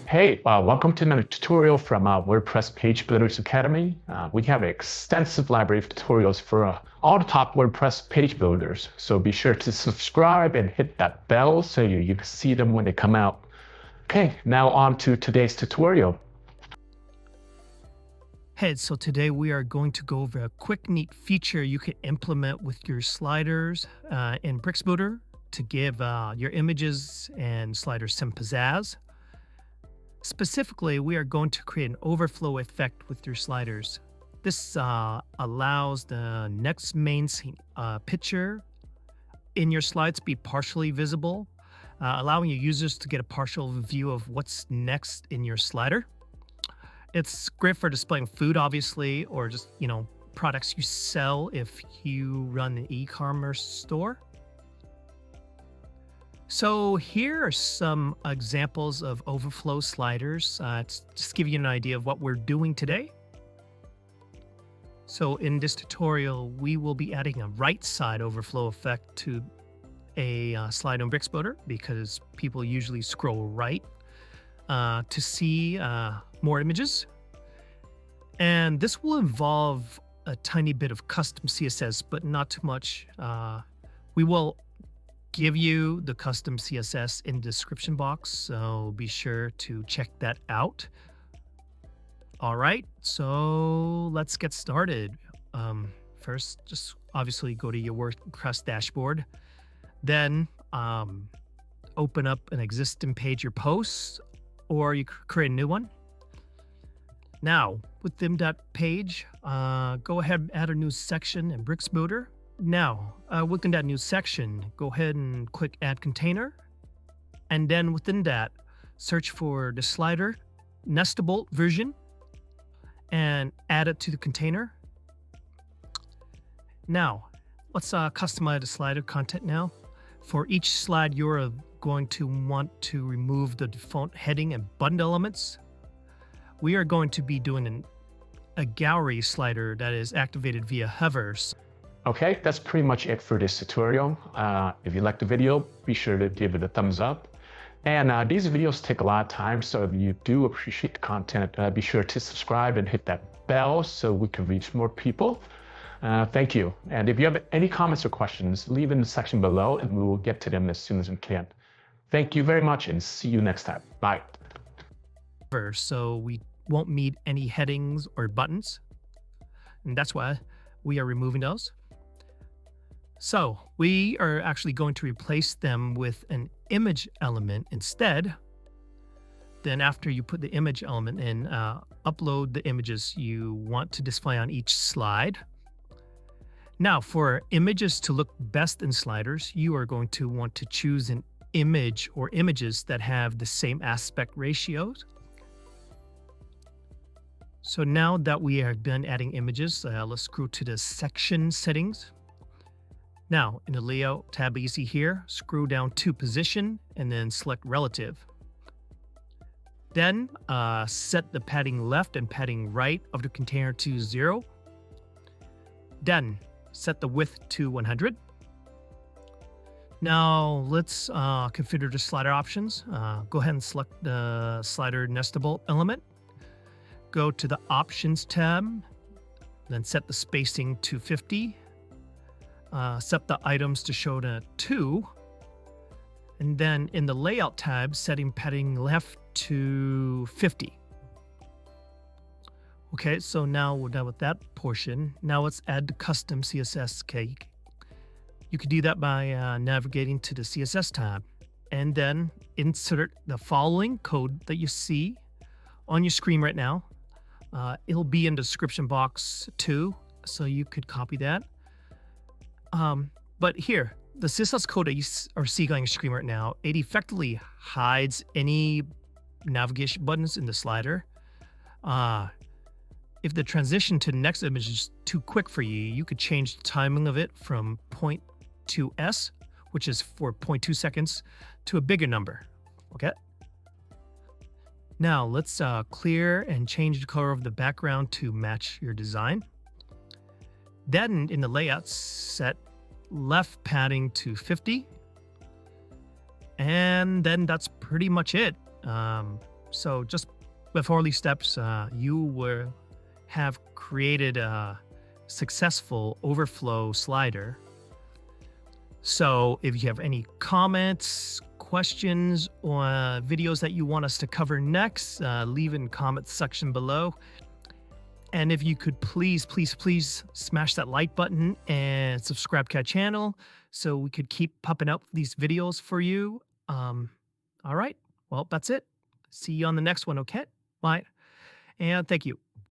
Hey, welcome to another tutorial from WordPress Page Builders Academy. We have an extensive library of tutorials for all the top WordPress page builders. So be sure to subscribe and hit that bell so you can see them when they come out. Okay, now on to today's tutorial. Hey, so today we are going to go over a quick, neat feature you can implement with your sliders in Bricks Builder to give your images and sliders some pizzazz. Specifically, we are going to create an overflow effect with your sliders. This allows the next main picture in your slides to be partially visible, allowing your users to get a partial view of what's next in your slider. It's great for displaying food, obviously, or just, products you sell if you run an e-commerce store. So here are some examples of overflow sliders to just give you an idea of what we're doing today. So in this tutorial, we will be adding a right side overflow effect to a slide on Bricks Builder because people usually scroll right to see more images. And this will involve a tiny bit of custom CSS, but not too much. We will give you the custom CSS in the description box, so be sure to check that out. All right, so let's get started. First, just obviously go to your WordPress dashboard. Then open up an existing page, your posts, or you create a new one. Now, within that page, go ahead and add a new section in Bricks Builder. Now, within that new section, go ahead and click Add Container. And then within that, search for the slider Nestable version and add it to the container. Now, let's customize the slider content now. For each slide, you're going to want to remove the default heading and button elements. We are going to be doing a gallery slider that is activated via hovers. Okay, that's pretty much it for this tutorial. If you liked the video, be sure to give it a thumbs up. And these videos take a lot of time, so if you do appreciate the content, be sure to subscribe and hit that bell so we can reach more people. Thank you. And if you have any comments or questions, leave in the section below and we will get to them as soon as we can. Thank you very much and see you next time. Bye. So we won't need any headings or buttons, and that's why we are removing those. So we are actually going to replace them with an image element instead. Then after you put the image element in, upload the images you want to display on each slide. Now for images to look best in sliders, you are going to want to choose an image or images that have the same aspect ratios. So now that we are done adding images, let's scroll to the section settings. Now, in the Layout tab you see here, scroll down to Position and then select Relative. Then set the padding left and padding right of the container to 0. Then set the width to 100. Now let's configure the slider options. Go ahead and select the slider Nestable element. Go to the Options tab, then set the spacing to 50. Set the items to show to 2. And then in the Layout tab, setting padding left to 50. Okay, so now we're done with that portion. Now let's add the custom CSS. Okay, you can do that by navigating to the CSS tab and then insert the following code that you see on your screen right now. It'll be in the description box too, so you could copy that. But here, the CSS code that you are seeing on your screen right now, it effectively hides any navigation buttons in the slider. If the transition to the next image is too quick for you, you could change the timing of it from 0.2s, which is for 0.2 seconds, to a bigger number. Okay. Now let's clear and change the color of the background to match your design. Then in the layout, set left padding to 50. And then that's pretty much it. So just before these steps, you will have created a successful overflow slider. So if you have any comments, questions, or videos that you want us to cover next, leave in the comments section below. And if you could please, please, please smash that like button and subscribe to our channel so we could keep popping out these videos for you. All right. Well, that's it. See you on the next one, okay? Bye. And thank you.